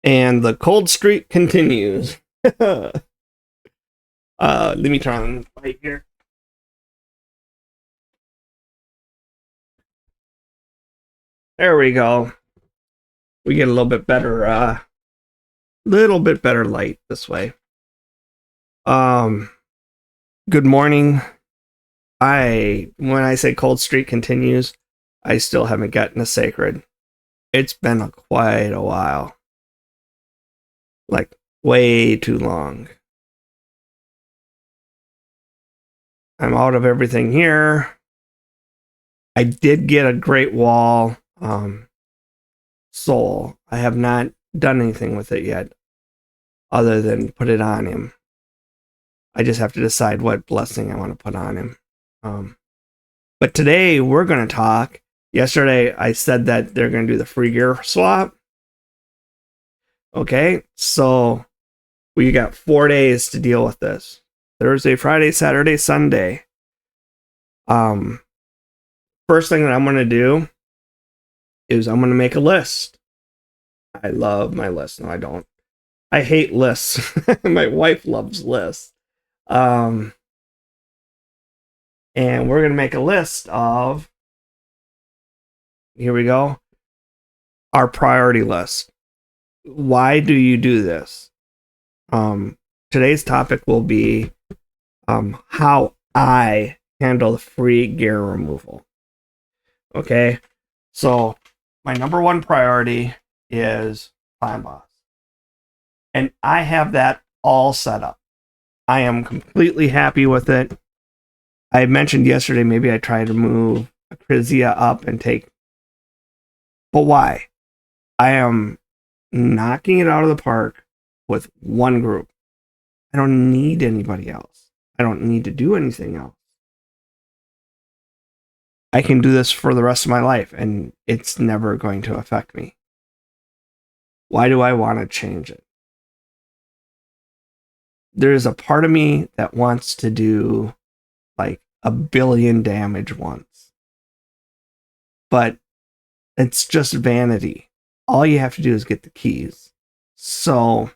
And the cold streak continues. Let me turn on the light here. There we go. We get a little bit better light this way. Good morning. When I say cold streak continues, I still haven't gotten a sacred. It's been quite a while. Like, way too long. I'm out of everything here. I did get a Great Wall soul. I have not done anything with it yet, other than put it on him. I just have to decide what blessing I want to put on him. But today we're going to talk. Yesterday I said that they're going to do the free gear swap. Okay, so we got 4 days to deal with this. Thursday, Friday, Saturday, Sunday. First thing that I'm going to do is I'm going to make a list. I love my list. No, I don't. I hate lists. My wife loves lists. And we're going to make a list of, here we go, our priority list. Why do you do this? Today's topic will be how I handle the free gear removal. Okay, so my number one priority is Clan Boss. And I have that all set up. I am completely happy with it. I mentioned yesterday maybe I try to move Acrizia up and take. But why? I am knocking it out of the park with one group. I don't need anybody else. I don't need to do anything else. I can do this for the rest of my life, and it's never going to affect me. Why do I want to change it? There's a part of me that wants to do like 1 billion damage once. But it's just vanity. All you have to do is get the keys. So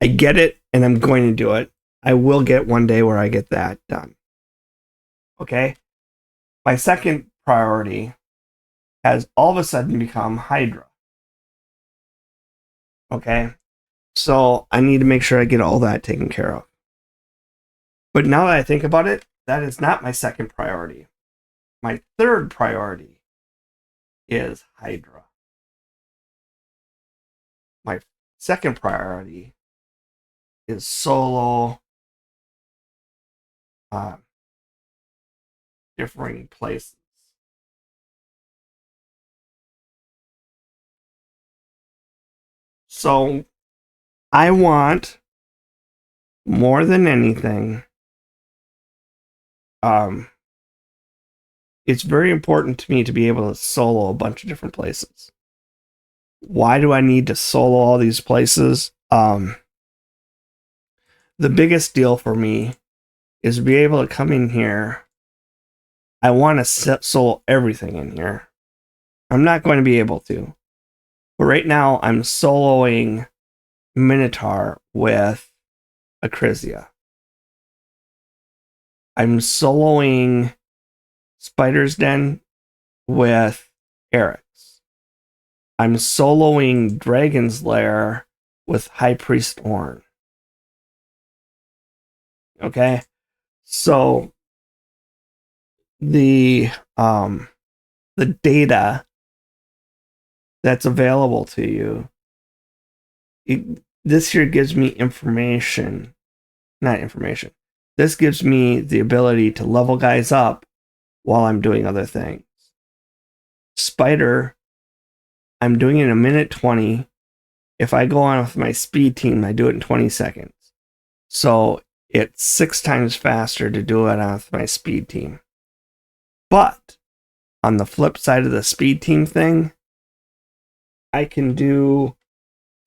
I get it, and I'm going to do it. I will get one day where I get that done. Okay? My second priority has all of a sudden become Hydra. Okay? So I need to make sure I get all that taken care of. But now that I think about it, that is not my second priority. My third priority is Hydra. My second priority is solo differing places. So I want, more than anything, it's very important to me to be able to solo a bunch of different places. Why do I need to solo all these places? The biggest deal for me is to be able to come in here. I want to solo everything in here. I'm not going to be able to. But right now, I'm soloing Minotaur with Acrizia. I'm soloing Spider's Den with Eric's. I'm soloing Dragon's Lair with High Priest Ornn. Okay? So the data that's available to you, this here gives me information. Not information. This gives me the ability to level guys up while I'm doing other things. Spider, I'm doing it in 1:20. If I go on with my speed team, I do it in 20 seconds. So it's 6 times faster to do it on with my speed team. But on the flip side of the speed team thing, I can do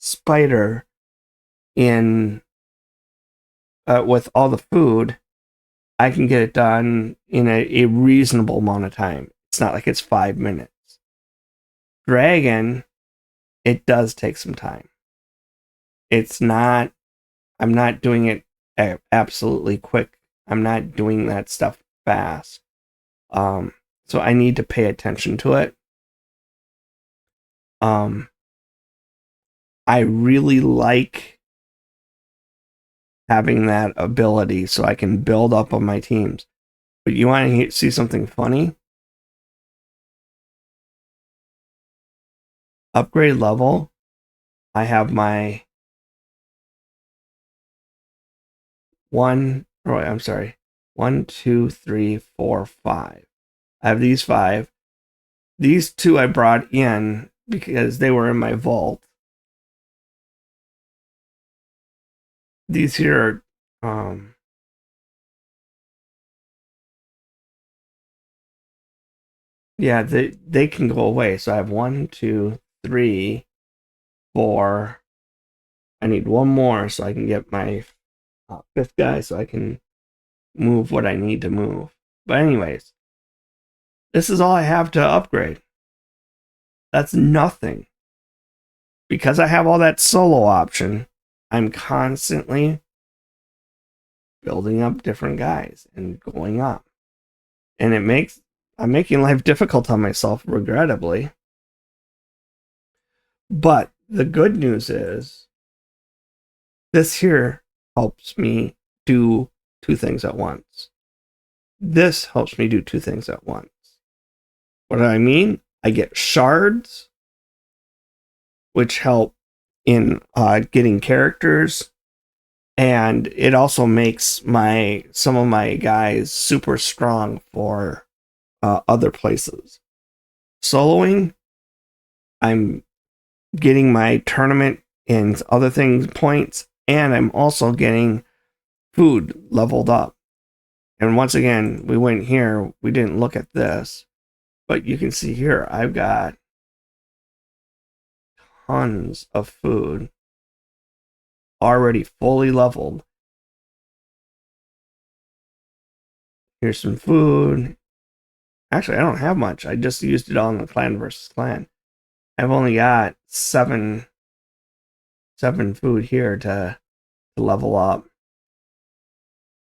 Spider in with all the food. I can get it done in a reasonable amount of time. It's not like it's 5 minutes. Dragon, it does take some time. It's not, I'm not doing it absolutely quick. I'm not doing that stuff fast. So I need to pay attention to it. I really like having that ability so I can build up on my teams. But you want to see something funny? Upgrade level. I have my 1, 2, 3, 4, 5. I have these 5. These 2 I brought in because they were in my vault. These here are, yeah, they can go away. So I have 1, 2, 3, 4. I need one more so I can get my 5th guy so I can move what I need to move. But anyways, this is all I have to upgrade. That's nothing. Because I have all that solo option, I'm constantly building up different guys and going up. And I'm making life difficult on myself, regrettably. But the good news is this here helps me do 2 things at once. This helps me do 2 things at once. What do I mean? I get shards, which help in getting characters, and it also makes some of my guys super strong for other places. Soloing, I'm getting my tournament and other things points, and I'm also getting food leveled up. And once again, we went here, we didn't look at this, but you can see here, I've got tons of food already fully leveled. Here's some food. Actually, I don't have much. I just used it all in the clan versus clan. I've only got 7 food here to level up.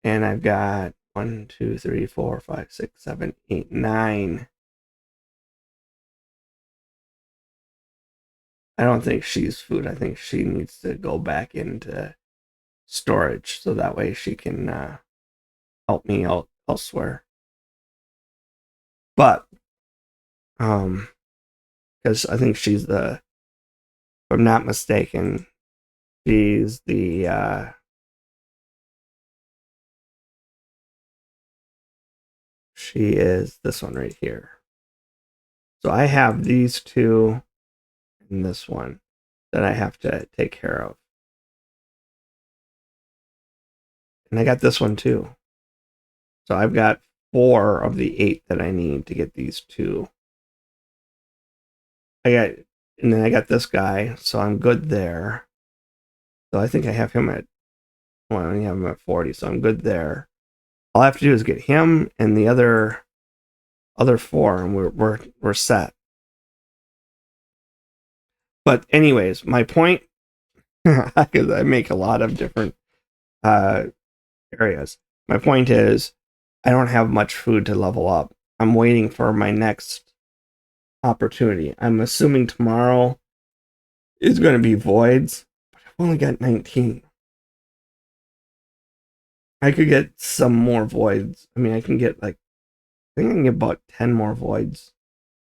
And I've got 1, 2, 3, 4, 5, 6, 7, 8, 9. I don't think she's food. I think she needs to go back into storage so that way she can help me out elsewhere. But because I think she's if I'm not mistaken, she's the she is this one right here. So I have these 2 and this one that I have to take care of. And I got this one too. So I've got 4 of the 8 that I need to get these 2. And then I got this guy, so I'm good there. So I think I have him at, well, I only have him at 40, so I'm good there. All I have to do is get him and the other 4, and we're set. But anyways, my point, because I make a lot of different areas. My point is, I don't have much food to level up. I'm waiting for my next opportunity. I'm assuming tomorrow is going to be voids, but I've only got 19. I could get some more voids. I mean, I think I can get about 10 more voids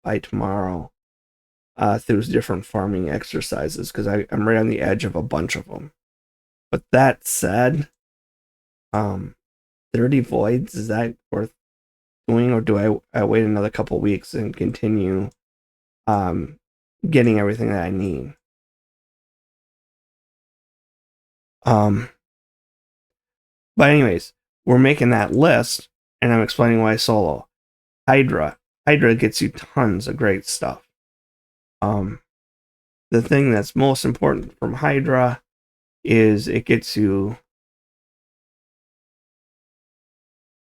by tomorrow through different farming exercises because I'm right on the edge of a bunch of them. But that said, 30 voids, is that worth doing, or do I wait another couple weeks and continue getting everything that I need? But anyways, we're making that list, and I'm explaining why solo. Hydra gets you tons of great stuff. The thing that's most important from Hydra is it gets you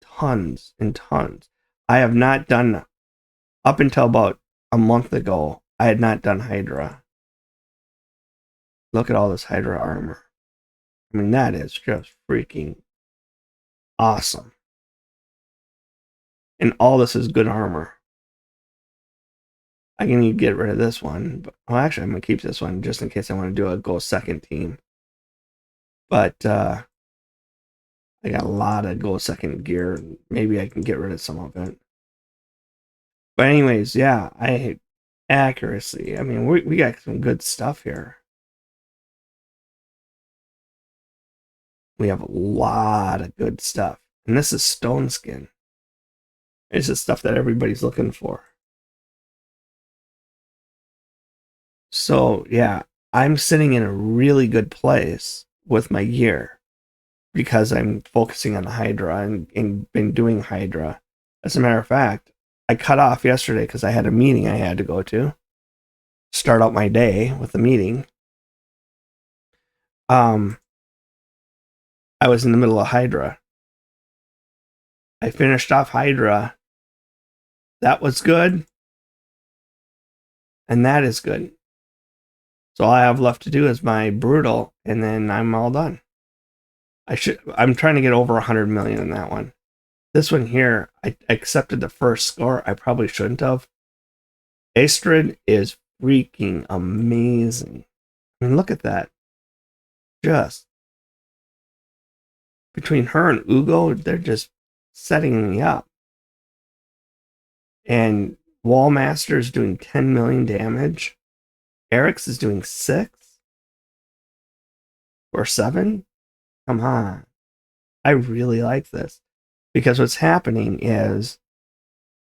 tons and tons. I have not done, up until about a month ago, I had not done Hydra. Look at all this Hydra armor. I mean, that is just freaking awesome. And all this is good armor. I can get rid of this one. But, well, actually, I'm going to keep this one just in case I want to do a go second team. But I got a lot of go second gear. Maybe I can get rid of some of it. But anyways, yeah, accuracy. I mean, we got some good stuff here. We have a lot of good stuff. And this is stone skin. It's the stuff that everybody's looking for. So, yeah, I'm sitting in a really good place with my gear because I'm focusing on the Hydra and been doing Hydra. As a matter of fact, I cut off yesterday because I had a meeting I had to go to. Start out my day with a meeting. I was in the middle of Hydra. I finished off Hydra. That was good. And that is good. So all I have left to do is my brutal, and then I'm all done. I'm trying to get over 100 million in that one. This one here, I accepted the first score. I probably shouldn't have. Astrid is freaking amazing. I mean, look at that. Just between her and Ugo, they're just setting me up. And Wallmaster is doing 10 million damage. Eric's is doing 6 or 7. Come on. I really like this. Because what's happening is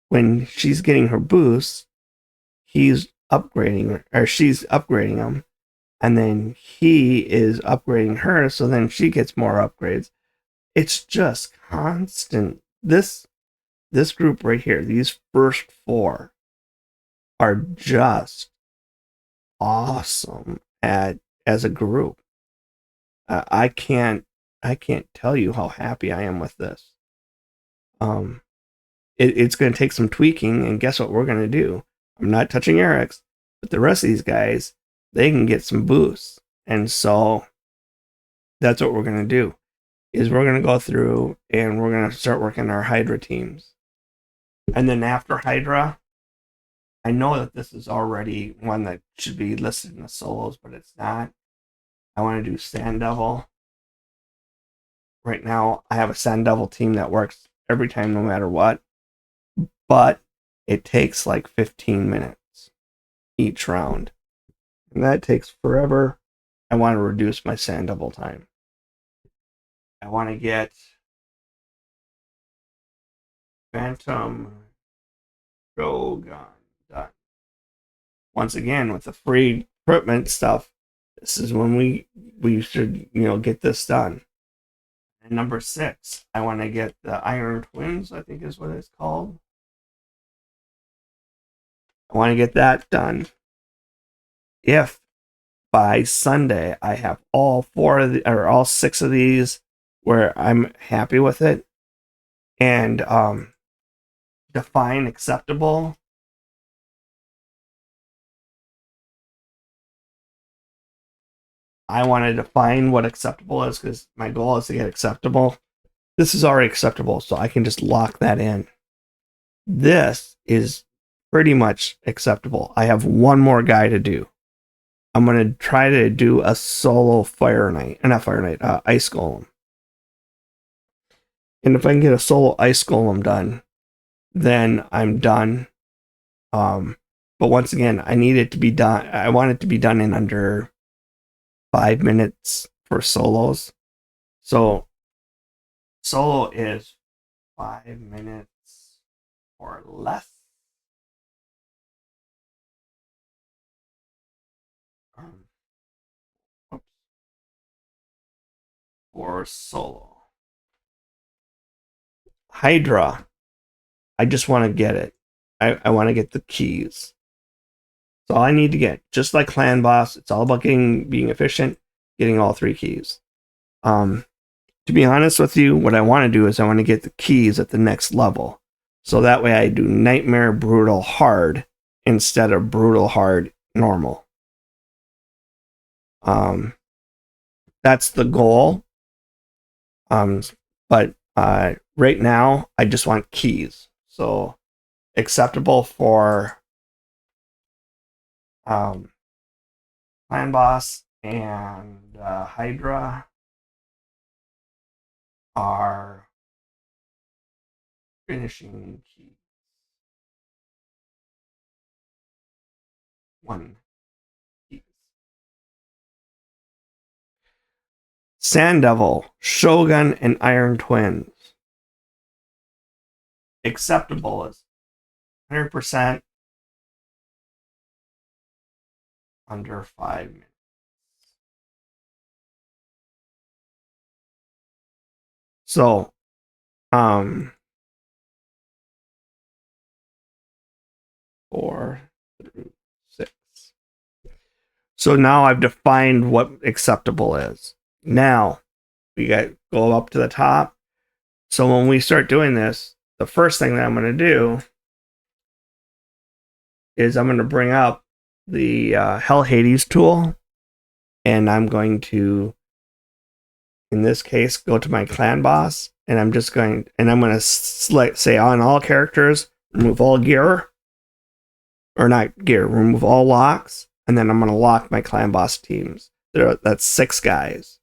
when she's getting her boosts, he's upgrading, or she's upgrading him. And then he is upgrading her, so then she gets more upgrades. It's just constant. This group right here, these first 4 are just awesome as a group. I can't tell you how happy I am with this. It's going to take some tweaking, and guess what we're going to do? I'm not touching Eric's, but the rest of these guys, they can get some boosts, and so that's what we're going to do. Is we're going to go through and we're going to start working our Hydra teams, and then after Hydra, I know that this is already one that should be listed in the solos, but it's not. I want to do Sand Devil. Right now, I have a Sand Devil team that works every time, no matter what. But it takes like 15 minutes each round. And that takes forever. I want to reduce my Sand Devil time. I want to get Phantom Shogun done. Once again, with the free equipment stuff, this is when we should, get this done. And number 6, I want to get the Iron Twins, I think is what it's called. I want to get that done. If by Sunday I have all 6 of these where I'm happy with it, and define acceptable. I want to define what acceptable is because my goal is to get acceptable. This is already acceptable, so I can just lock that in. This is pretty much acceptable. I have one more guy to do. I'm going to try to do a solo Ice Golem. And if I can get a solo Ice Golem done, then I'm done. But once again, I need it to be done. I want it to be done in under 5 minutes for solos. So solo is 5 minutes or less. For solo. Hydra. I just want to get it. I want to get the keys. That's all I need to get. Just like Clan Boss, it's all about being efficient, getting all 3 keys. To be honest with you, what I want to do is I want to get the keys at the next level. So that way I do Nightmare Brutal, Hard, instead of Brutal, Hard, normal. That's the goal. But right now, I just want keys. So acceptable for Clan Boss and Hydra are finishing keys. 1 keys. Sand Devil, Shogun, and Iron Twins. Acceptable is 100% under 5 minutes. So, 4 through 6. So now I've defined what acceptable is. Now we go up to the top. So when we start doing this, the first thing that I'm going to do is I'm going to bring up the Hell Hades tool, and I'm going to, in this case, go to my clan boss, and I'm going to say on all characters, remove all gear, or not gear, remove all locks, and then I'm going to lock my clan boss teams. That's 6 guys.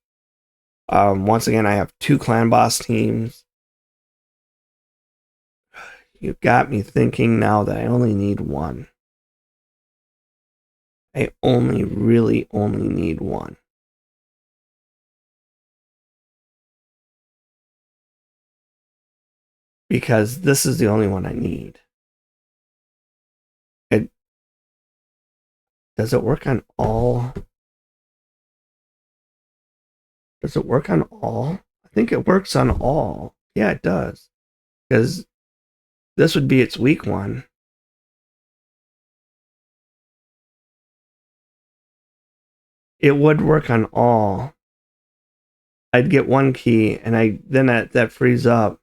Once again, I have 2 clan boss teams. You've got me thinking now that I only need 1. I really only need 1. Because this is the only one I need. Does it work on all? Does it work on all? I think it works on all. Yeah, it does. Because this would be its weak one. It would work on all. I'd get 1 key, and then that frees up.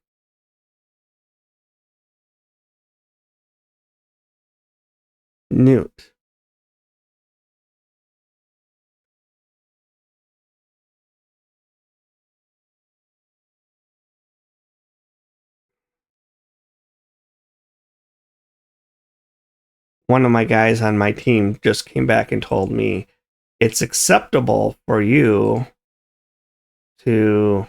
Newt. One of my guys on my team just came back and told me it's acceptable for you to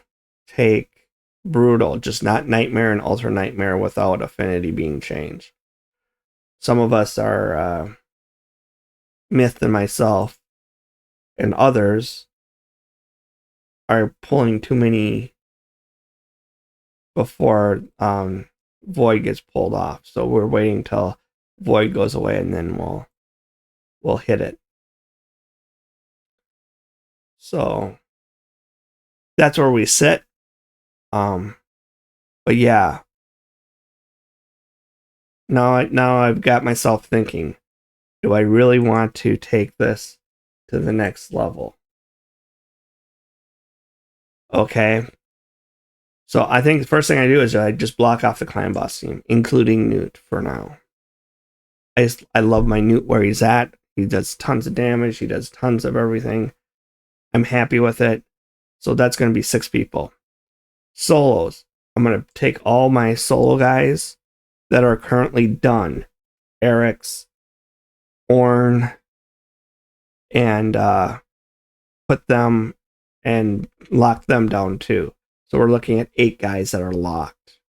take Brutal, just not Nightmare and Ultra Nightmare without affinity being changed. Some of us are Myth and myself, and others are pulling too many before Void gets pulled off. So we're waiting till Void goes away, and then we'll hit it. So that's where we sit. But yeah. Now I've got myself thinking, do I really want to take this to the next level? Okay. So I think the first thing I do is I just block off the clan boss team, including Newt for now. I love my Newt where he's at. He does tons of damage. He does tons of everything. I'm happy with it. So that's going to be 6 people. Solos. I'm going to take all my solo guys that are currently done. Eric's, Ornn, and put them and lock them down too. So we're looking at 8 guys that are locked.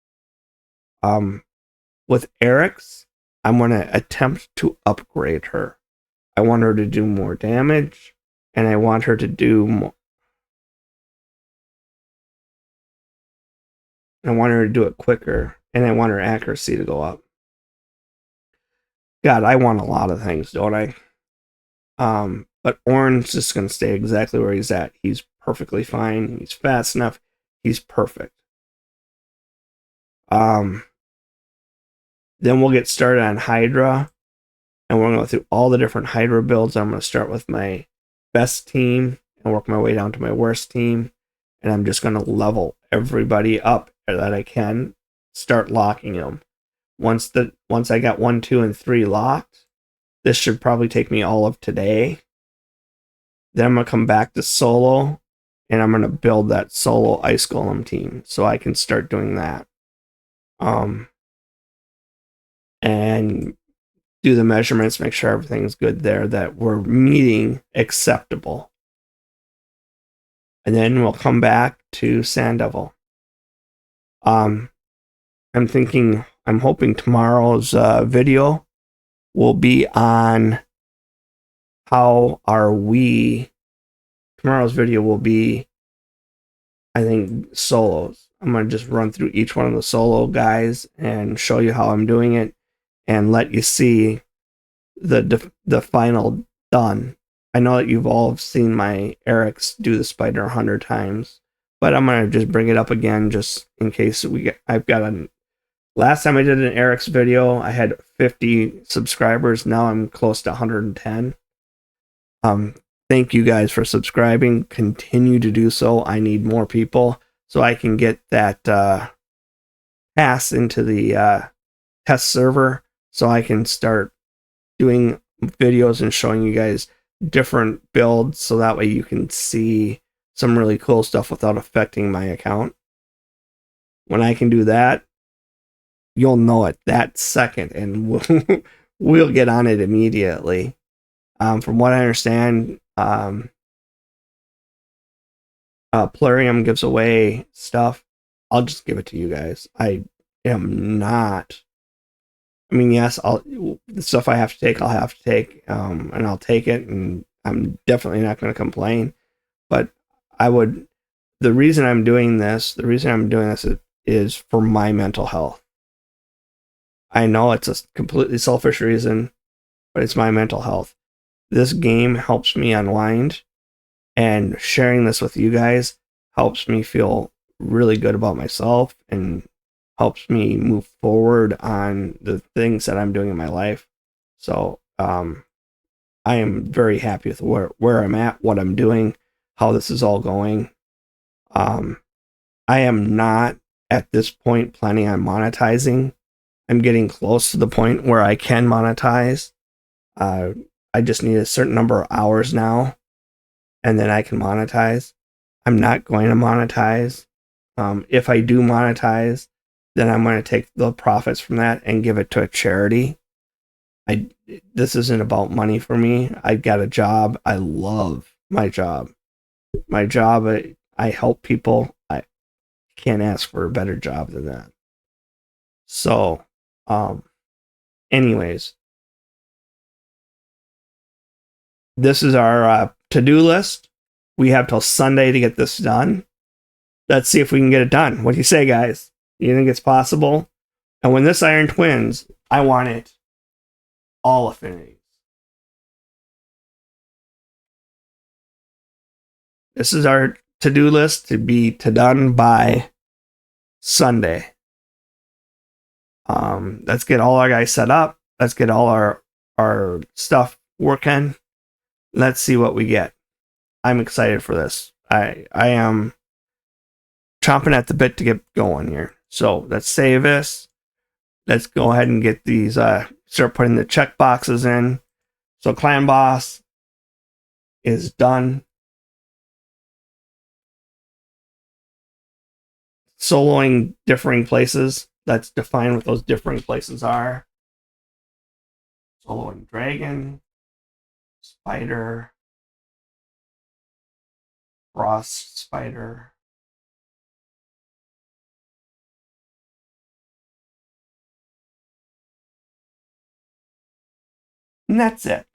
With Eric's, I'm going to attempt to upgrade her. I want her to do more damage, and I want her to do more. I want her to do it quicker, and I want her accuracy to go up. God, I want a lot of things, don't I? But Ornn's just going to stay exactly where he's at. He's perfectly fine. He's fast enough. He's perfect. Then we'll get started on Hydra, and we're going to go through all the different Hydra builds. I'm going to start with my best team and work my way down to my worst team, and I'm just going to level everybody up that I can, start locking them. Once I got 1, 2, and 3 locked, this should probably take me all of today. Then I'm gonna come back to solo, and I'm gonna build that solo Ice Golem team so I can start doing that. And do the measurements, make sure everything's good there, that we're meeting acceptable. And then we'll come back to Sand Devil. I'm hoping tomorrow's video will be on how are we. Tomorrow's video will be, I think, solos. I'm going to just run through each one of the solo guys and show you how I'm doing it and let you see the final done. I know that you've all seen my Eric's do the spider 100 times, but I'm going to just bring it up again just in case I've got a. Last time I did an Eric's video, I had 50 subscribers. Now I'm close to 110. Thank you guys for subscribing. Continue to do so. I need more people so I can get that pass into the test server so I can start doing videos and showing you guys different builds so that way you can see some really cool stuff without affecting my account. When I can do that, you'll know it that second, and we'll get on it immediately. From what I understand, Plurium gives away stuff. I'll just give it to you guys. I am not. I mean, yes, the stuff I have to take, I'll have to take, and I'll take it, and I'm definitely not going to complain. But I would. The reason I'm doing this is for my mental health. I know it's a completely selfish reason, but it's my mental health. This game helps me unwind, and sharing this with you guys helps me feel really good about myself and helps me move forward on the things that I'm doing in my life. So I am very happy with where I'm at, what I'm doing, how this is all going. I am not at this point planning on monetizing. I'm getting close to the point where I can monetize. I just need a certain number of hours now, and then I can monetize. I'm not going to monetize. If I do monetize, then I'm going to take the profits from that and give it to a charity. This isn't about money for me. I've got a job. I love my job. My job, I help people. I can't ask for a better job than that. So, anyways, this is our to-do list. We have till Sunday to get this done. Let's see if we can get it done. What do you say, guys? You think it's possible? And when this Iron Twins, I want it all affinities. This is our to-do list to be done by Sunday. Let's get all our guys set up. Let's get all our stuff working. Let's see what we get. I'm excited for this. I am chomping at the bit to get going here. So let's save this. Let's go ahead and get these, start putting the check boxes in. So Clan Boss is done. Soloing differing places. Let's define what those differing places are. Soloing Dragon, Spider, Frost Spider, and that's it.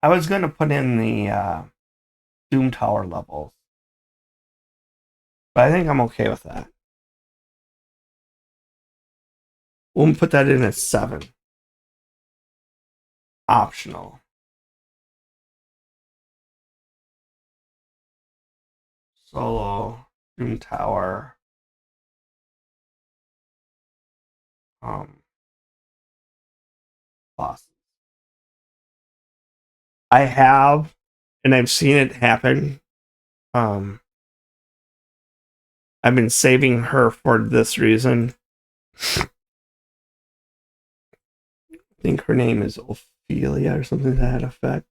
I was going to put in the Doom Tower levels, but I think I'm okay with that. We'll put that in at 7. Optional. Solo, Doom Tower, bosses. I have, and I've seen it happen. I've been saving her for this reason. I think her name is Ophelia or something to that effect.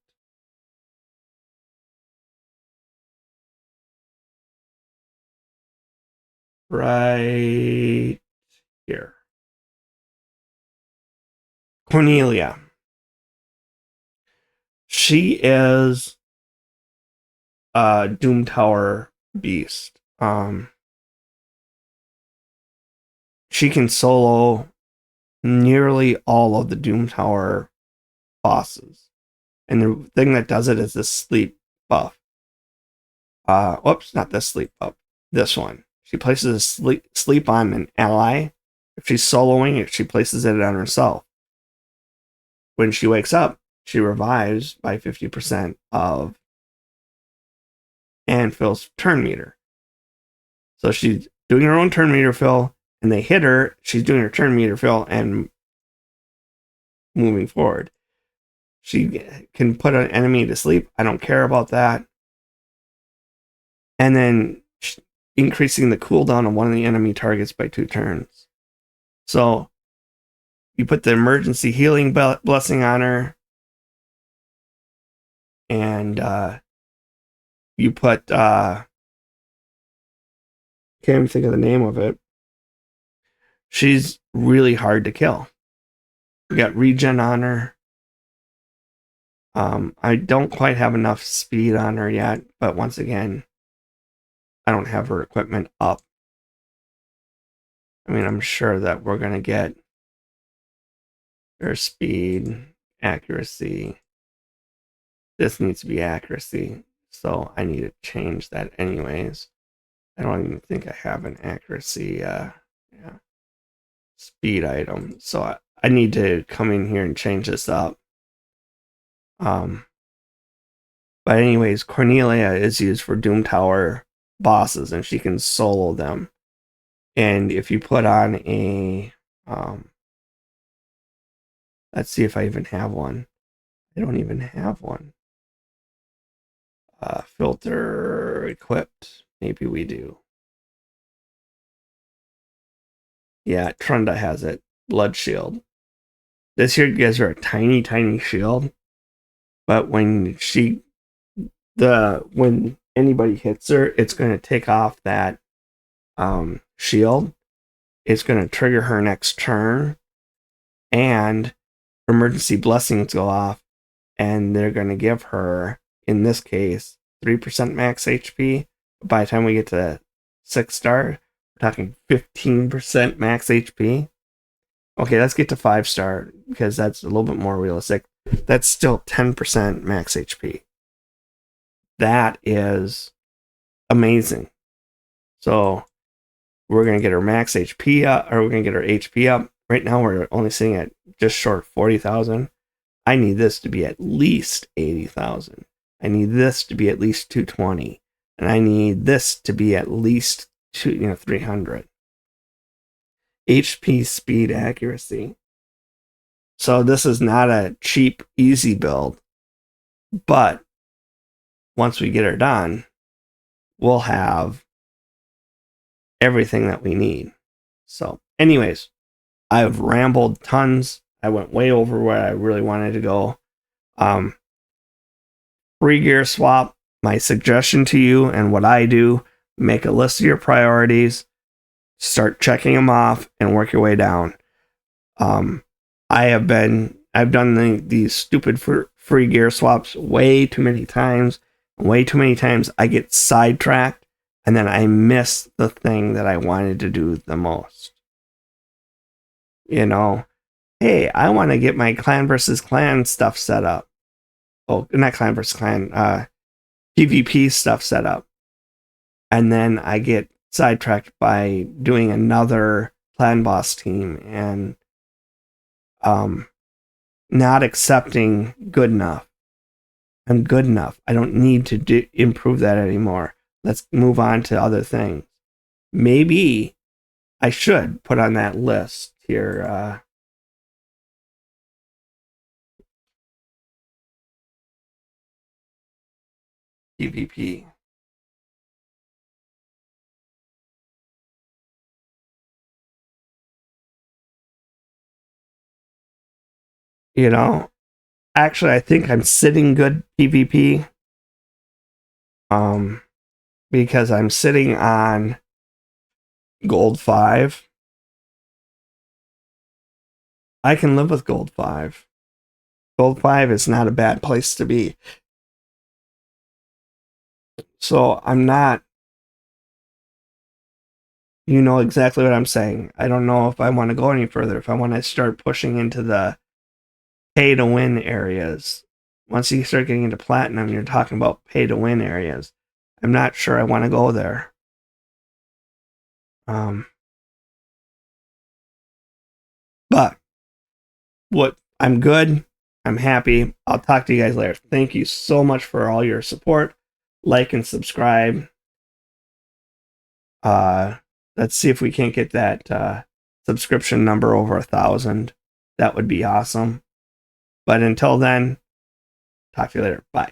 right here. Cornelia. She is a Doom Tower beast. She can solo nearly all of the Doom Tower bosses. And the thing that does it is this sleep buff. Whoops, not this sleep buff. This one. She places a sleep on an ally. If she's soloing it, she places it on herself. When she wakes up, she revives by 50% of Anvil's turn meter. So she's doing her own turn meter fill, and they hit her. She's doing her turn meter fill and moving forward. She can put an enemy to sleep. I don't care about that. And then increasing the cooldown of one of the enemy targets by 2 turns. So you put the emergency healing blessing on her, and you put can't even think of the name of it. She's really hard to kill. We got regen on her. I don't quite have enough speed on her yet, but once again, I don't have her equipment up. I mean, I'm sure that we're going to get her speed, accuracy. This needs to be accuracy, so I need to change that anyways. I don't even think I have an accuracy speed item, so I need to come in here and change this up. But anyways, Cornelia is used for Doom Tower bosses, and she can solo them. And if you put on a let's see if I even have one. I don't even have one. Filter equipped. Maybe we do. Yeah, Trunda has it. Blood Shield. This here gives her a tiny, tiny shield. But when when anybody hits her, it's going to take off that shield. It's going to trigger her next turn, and emergency blessings go off, and they're going to give her, in this case, 3% max HP. By the time we get to 6-star, we're talking 15% max HP. Okay, let's get to 5-star, because that's a little bit more realistic. That's still 10% max HP. That is amazing. So we're going to get her max HP up, or we're going to get her HP up. Right now we're only sitting at just short of 40,000. I need this to be at least 80,000. I need this to be at least 220. And I need this to be at least 300. HP, speed, accuracy. So this is not a cheap, easy build. But once we get her done, we'll have everything that we need. So anyways, I've rambled tons. I went way over where I really wanted to go. Free gear swap. My suggestion to you and what I do, make a list of your priorities, start checking them off, and work your way down. I've done these stupid free gear swaps way too many times. Way too many times I get sidetracked, and then I miss the thing that I wanted to do the most. Hey, I want to get my clan versus clan stuff set up. Oh, not clan versus clan, PvP stuff set up. And then I get sidetracked by doing another clan boss team and not accepting good enough. I'm good enough. I don't need to improve that anymore. Let's move on to other things. Maybe I should put on that list here. PvP. Actually, I think I'm sitting good PvP. Because I'm sitting on Gold 5. I can live with Gold 5. Gold 5 is not a bad place to be. So I'm not, you know exactly what I'm saying. I don't know if I want to go any further, if I want to start pushing into the pay to win areas. Once you start getting into platinum, you're talking about pay to win areas. I'm not sure I want to go there. But what I'm good. I'm happy. I'll talk to you guys later. Thank you so much for all your support. Like and subscribe. Let's see if we can't get that subscription number over 1,000. That would be awesome. But until then, talk to you later. Bye.